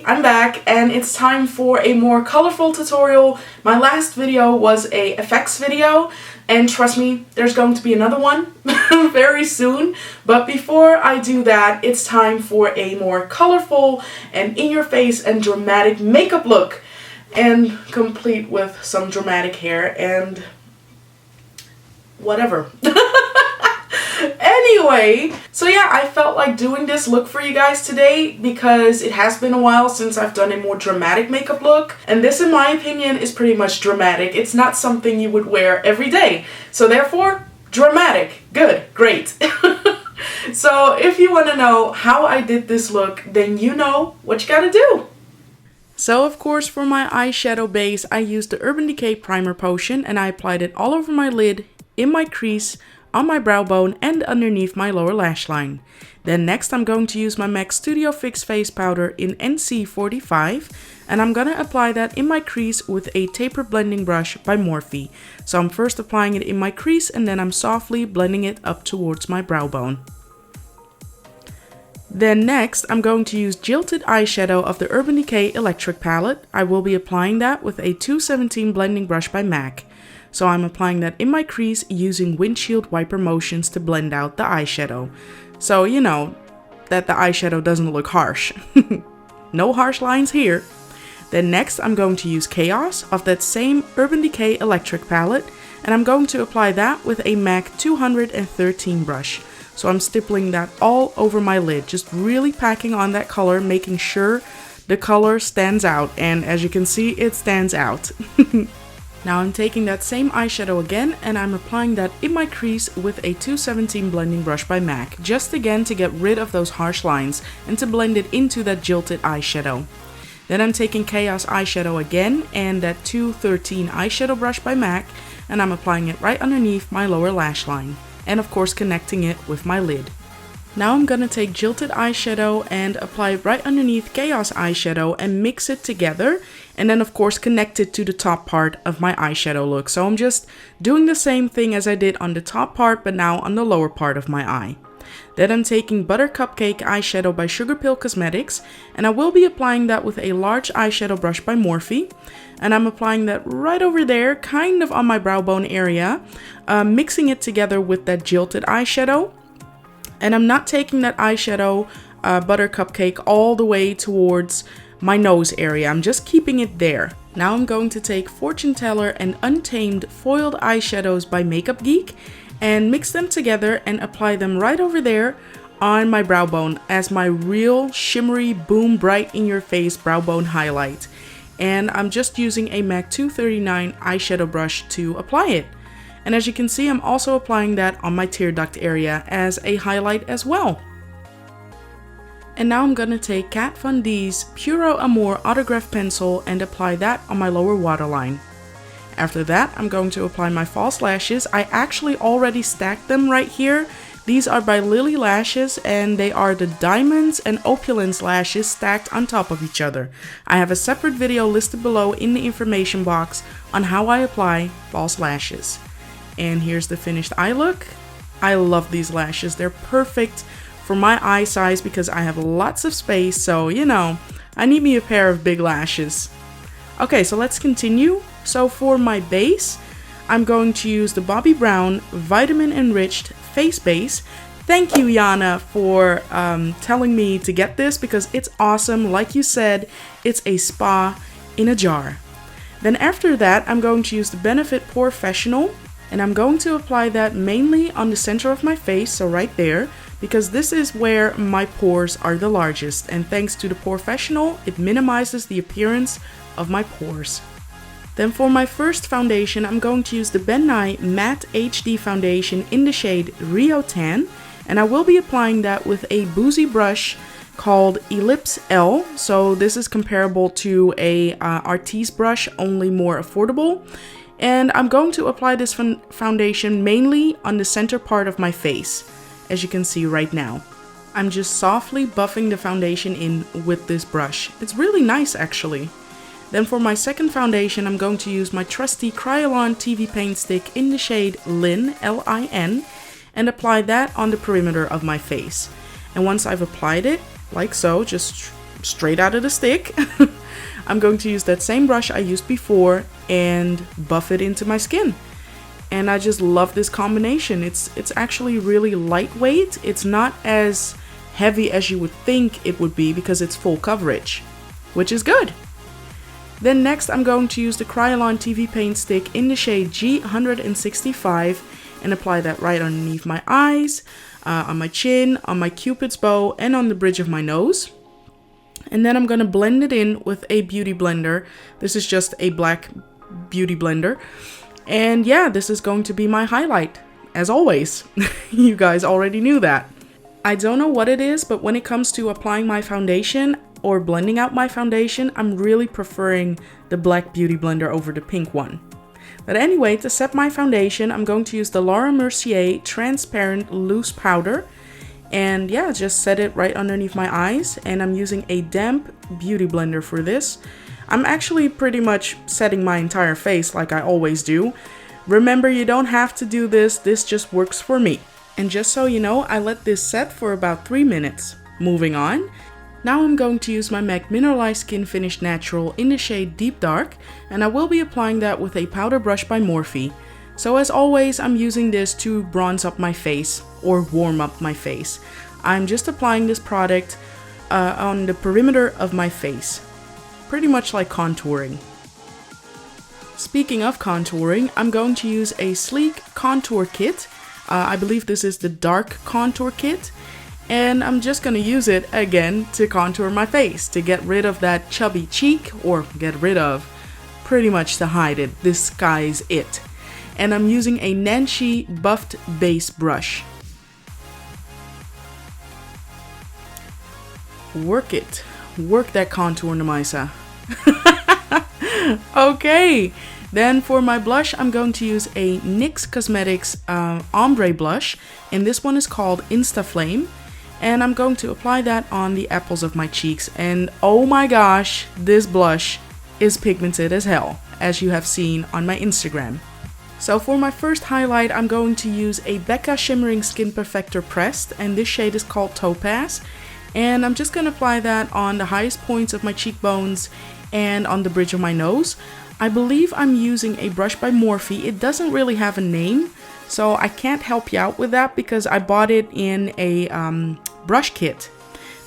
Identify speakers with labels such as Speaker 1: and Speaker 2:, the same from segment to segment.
Speaker 1: I'm back and it's time for a more colorful tutorial. My last video was a effects video and trust me, there's going to be another one very soon. But before I do that, it's time for a more colorful and in-your-face and dramatic makeup look, and complete with some dramatic hair and whatever. Anyway, so yeah, I felt like doing this look for you guys today because it has been a while since I've done a more dramatic makeup look, and this in my opinion is pretty much dramatic. It's not something you would wear every day, so therefore dramatic. Good, great. So if you want to know how I did this look, then you know what you gotta do. So of course for my eyeshadow base I used the Urban Decay Primer Potion and I applied it all over my lid, in my crease, on my brow bone and underneath my lower lash line. Then next I'm going to use my MAC Studio Fix Face Powder in NC45 and I'm gonna apply that in my crease with a taper blending brush by Morphe. So I'm first applying it in my crease and then I'm softly blending it up towards my brow bone. Then next I'm going to use Jilted eyeshadow of the Urban Decay Electric palette. I will be applying that with a 217 blending brush by MAC. So I'm applying that in my crease using windshield wiper motions to blend out the eyeshadow. So you know that the eyeshadow doesn't look harsh. No harsh lines here. Then next I'm going to use Chaos of that same Urban Decay Electric palette and I'm going to apply that with a MAC 213 brush. So I'm stippling that all over my lid, just really packing on that color, making sure the color stands out, and as you can see it stands out. Now I'm taking that same eyeshadow again and I'm applying that in my crease with a 217 blending brush by MAC, just again to get rid of those harsh lines and to blend it into that Jilted eyeshadow. Then I'm taking Chaos eyeshadow again and that 213 eyeshadow brush by MAC and I'm applying it right underneath my lower lash line and of course connecting it with my lid. Now I'm gonna take Jilted eyeshadow and apply it right underneath Chaos eyeshadow and mix it together and then of course connect it to the top part of my eyeshadow look. So I'm just doing the same thing as I did on the top part but now on the lower part of my eye. Then I'm taking Buttercupcake eyeshadow by Sugarpill Cosmetics and I will be applying that with a large eyeshadow brush by Morphe and I'm applying that right over there, kind of on my brow bone area, mixing it together with that Jilted eyeshadow. And I'm not taking that eyeshadow Buttercupcake all the way towards my nose area. I'm just keeping it there. Now I'm going to take Fortune Teller and Untamed foiled eyeshadows by Geek and mix them together and apply them right over there on my brow bone as my real shimmery boom bright in your face brow bone highlight. And I'm just using a MAC 239 eyeshadow brush to apply it. And as you can see, I'm also applying that on my tear duct area as a highlight as well. And now I'm gonna take Kat Von D's Puro Amor autograph pencil and apply that on my lower waterline. After that, I'm going to apply my false lashes. I actually already stacked them right here. These are by Lilly lashes and they are the Diamonds and Opulence lashes stacked on top of each other. I have a separate video listed below in the information box on how I apply false lashes. And here's the finished eye look. I love these lashes. They're perfect for my eye size because I have lots of space. So, you know, I need me a pair of big lashes. Okay, so let's continue. So for my base, I'm going to use the Bobbi Brown Vitamin Enriched Face Base. Thank you, Yana, for telling me to get this because it's awesome. Like you said, it's a spa in a jar. Then after that, I'm going to use the Benefit PORE-fessional. And I'm going to apply that mainly on the center of my face, so right there, because this is where my pores are the largest. And thanks to the PORE-fessional, it minimizes the appearance of my pores. Then for my first foundation, I'm going to use the Nye Matte HD Foundation in the shade Rio Tan. And I will be applying that with a boozy brush called Ellipse L. So this is comparable to a Artiste brush, only more affordable. And I'm going to apply this foundation mainly on the center part of my face, as you can see right now. I'm just softly buffing the foundation in with this brush. It's really nice actually. Then for my second foundation, I'm going to use my trusty Kryolan TV Paint Stick in the shade Lin, L-I-N, and apply that on the perimeter of my face. And once I've applied it, like so, just straight out of the stick. I'm going to use that same brush I used before and buff it into my skin. And I just love this combination. It's actually really lightweight. It's not as heavy as you would think it would be because it's full coverage, which is good. Then next I'm going to use the Kryolan TV Paint Stick in the shade G165 and apply that right underneath my eyes, on my chin, on my cupid's bow, and on the bridge of my nose. And then I'm going to blend it in with a beauty blender. This is just a black beauty blender. And yeah, this is going to be my highlight, as always. You guys already knew that. I don't know what it is, but when it comes to applying my foundation or blending out my foundation, I'm really preferring the black beauty blender over the pink one. But anyway, to set my foundation, I'm going to use the Laura Mercier Transparent Loose Powder. And yeah, just set it right underneath my eyes. And I'm using a damp beauty blender for this. I'm actually pretty much setting my entire face like I always do. Remember, you don't have to do this. This just works for me. And just so you know, I let this set for about 3 minutes. Moving on. Now I'm going to use my MAC Mineralize Skin Finish Natural in the shade Deep Dark, and I will be applying that with a powder brush by Morphe. So as always, I'm using this to bronze up my face or warm up my face. I'm just applying this product on the perimeter of my face, pretty much like contouring. Speaking of contouring, I'm going to use a sleek contour kit. I believe this is the dark contour kit. And I'm just gonna use it again to contour my face, to get rid of that chubby cheek, or get rid of, pretty much to hide it, disguise it. And I'm using a Nancy buffed base brush. Work it. Work that contour, Namaisa. Okay, then for my blush, I'm going to use a NYX Cosmetics ombre blush, and this one is called Instaflame. And I'm going to apply that on the apples of my cheeks. And oh my gosh, this blush is pigmented as hell, as you have seen on my Instagram. So for my first highlight, I'm going to use a Becca Shimmering Skin Perfector Pressed, and this shade is called Topaz. And I'm just going to apply that on the highest points of my cheekbones and on the bridge of my nose. I believe I'm using a brush by Morphe. It doesn't really have a name, so I can't help you out with that because I bought it in a brush kit.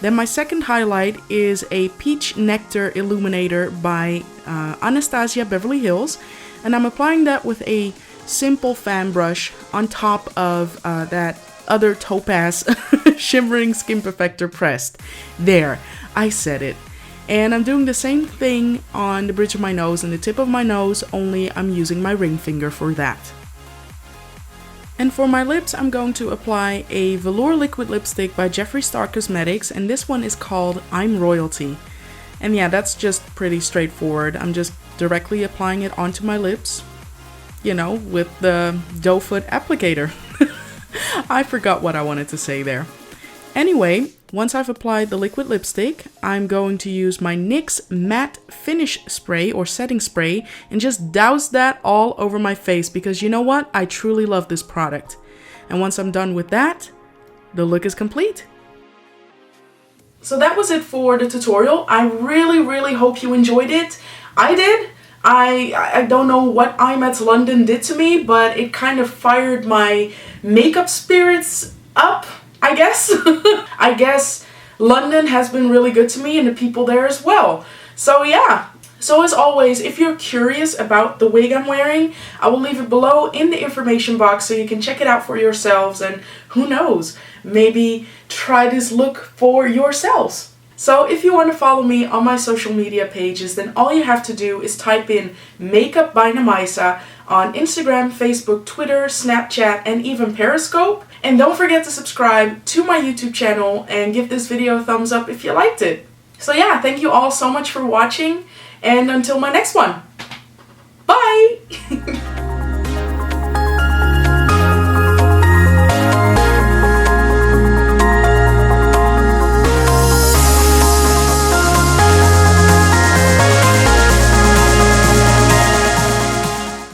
Speaker 1: Then my second highlight is a Peach Nectar Illuminator by Anastasia Beverly Hills, and I'm applying that with a simple fan brush on top of that other Topaz Shimmering Skin Perfector Pressed. There, I said it. And I'm doing the same thing on the bridge of my nose and the tip of my nose, only I'm using my ring finger for that. And for my lips, I'm going to apply a velour liquid lipstick by Jeffree Star Cosmetics, and this one is called I'm Royalty. And yeah, that's just pretty straightforward. I'm just directly applying it onto my lips, you know, with the doe foot applicator. I forgot what I wanted to say there. Anyway, once I've applied the liquid lipstick, I'm going to use my NYX Matte Finish Spray or Setting Spray and just douse that all over my face because you know what? I truly love this product. And once I'm done with that, the look is complete. So that was it for the tutorial. I really hope you enjoyed it. I did. I don't know what I'm at London did to me, but it kind of fired my makeup spirits up, I guess. I guess London has been really good to me and the people there as well. So yeah. So as always, if you're curious about the wig I'm wearing, I will leave it below in the information box so you can check it out for yourselves and who knows, maybe try this look for yourselves. So if you want to follow me on my social media pages, then all you have to do is type in Makeup by Namaisa on Instagram, Facebook, Twitter, Snapchat, and even Periscope. And don't forget to subscribe to my YouTube channel and give this video a thumbs up if you liked it. So yeah, thank you all so much for watching, and until my next one, bye!